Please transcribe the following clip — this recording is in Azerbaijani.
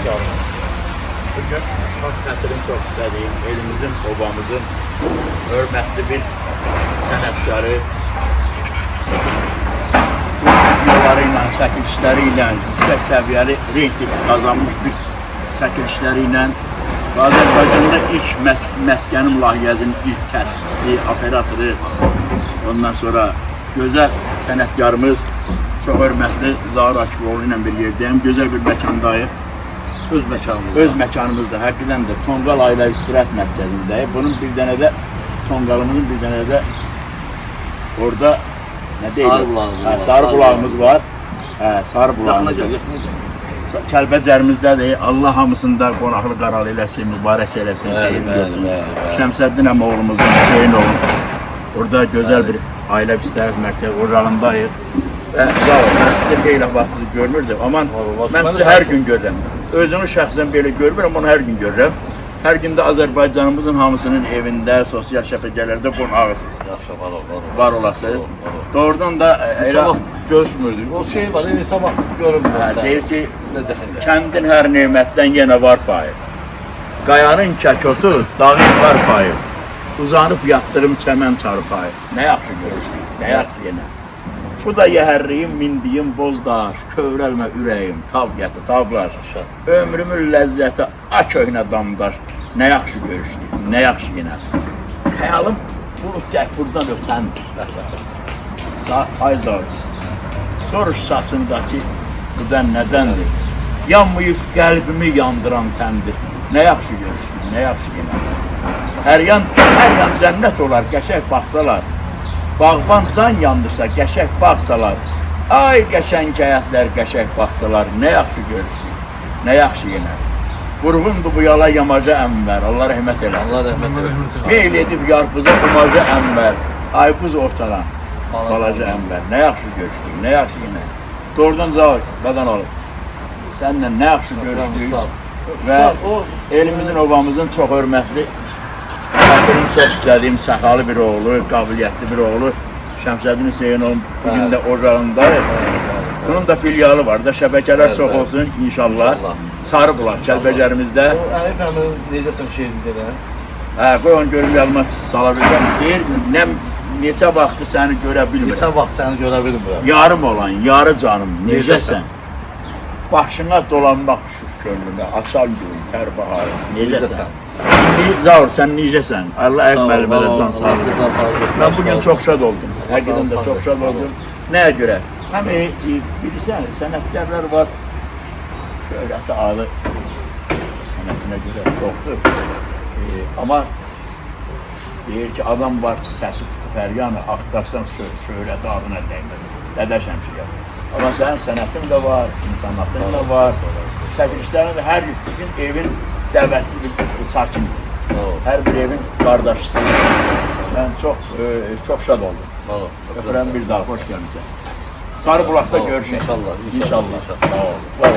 Bugün çok xətrim çok istədiyim, elimizin, obamızın hörmətli bir sənətkarı videoları ilə, çəkilişləri ilə, yüksək səviyyəli reyting qazanmış bir çəkilişləri ilə və Azərbaycanda ilk məskənim layihəsinin ilk təsisçisi, operatoru, ondan sonra gözəl sənətkarımız, çox hörmətli Zaur Akıfoğlu ilə bir yerdəyim, gözəl bir məkandayıq. Öz məkanımızda. Öz məkanımızda, həqiqdən də Tonqal Ailə İstirahət Mərkəzindəyik. Bunun bir dənə də, Tonqalımızın bir dənə də orada nə deyil? Sarı bulağımız var. Sarı bulağımız var. Kəlbəcərimizdədir. Allah hamısında qonaqlı qaralı eləsin, mübarək eləsin. Şəmsəddin əmoğlumuzun, Hüseyin oğlu. Orada gözəl bir ailə İstirahət Mərkəzi ocağındayıq. Və Zaur, mən sizə xeyli vaxtını görmürdüm, amma mən sizi hər gün görürəm. Özünü şəxsən belə görmürəm, onu hər gün görürəm. Hər gün də Azərbaycanımızın hamısının evində, sosial şəbəkələrdə qonağısınız. Yaxşı, var olasınız. Doğrudan da elə vaxt görüşmürdük. O şey var, neçə vaxt görünmür. Deyir ki, kəndin hər nemətdən yenə var payı. Qayanın kəkotu, dağın var payı. Uzanıb yatdırım çəmən çarpayı. Nə yaxşı görürsün, nə yaxşı yenə. Bu da yəhərliyim, mindiyim boz-daş, kövrəlmə ürəyim, tab gəti, tablar. Ömrümün ləzzəti, a köhnə damdaş. Nə yaxşı görüşdük, nə yaxşı yenə. Xəyalım bulud tək buradan ötəndir. Ay Zaur, soruş saçındakı qıdən nədəndir? Yanmayıb qəlbimi yandıran təndir. Nə yaxşı görüşdük, nə yaxşı yenə. Hər yan cənnət olar, qəşəng baxsalar. Bağban can yandırsa, qəşəng baxsalar, ay qəşəng həyətlər, qəşəng baxsalar, nə yaxşı görürsün, nə yaxşı yenə. Qurğundur bu yala yamaca əmvər, Allah rəhmət eləsin. Allah rəhmət eləsin. Qeyl edib yarpıza umaca əmvər, aybuz ortadan, balaca əmvər, nə yaxşı görürsün, nə yaxşı yenə. Doğrudan Zaur, qadan olub, səninlə nə yaxşı görürsün və elimizin, obamızın çox hörmətli, Xatirim çox istədiyim, səxalı bir oğlu, qabiliyyətli bir oğlu Şəmsəddin Hüseynov bugün də ocağındayıq. Bunun da filialı var da, şəbəkələr çox olsun inşallah. Sarı bulaq, Kəlbəcərimizdə. O Ərif əmin necəsən şeyini deyirəm? Qoy onu görüm yadıma sala bilirəm. Deyir, neçə vaxtı səni görə bilmirəm. Neçə vaxt səni görə bilmirəm. Yarım olan, yarı canım, necəsən? Başına dolanmaq şu könlümə, açan gün, tərbaharı, necəsən? Zaur, sən necəsən? Allah əqməlimə də can sağlığı. Mən bugün çox şad oldum, həqiqdən də çox şad oldum. Nəyə görə? Həm bilirsən, sənətkarlar var, şöhrəti alı sənətinə görə çoxdur. Amma deyir ki, adam var ki, səsi tutub fəryanı, axtarsan şöhrəti adına dəyməz. Dədə Şəmşiyə. Amma sənin sənətin də var, insanatın da var, çəkilişlərin də hər gün evin dəvətsiz bir sakinisiniz. Hər bir evin qardaşısınız. Mən çox şad oldum. Öpürəm bir daha, xoş gəlmişsən. Sarı bulaqda görüşək. İnşallah. İnşallah. Sağ ol.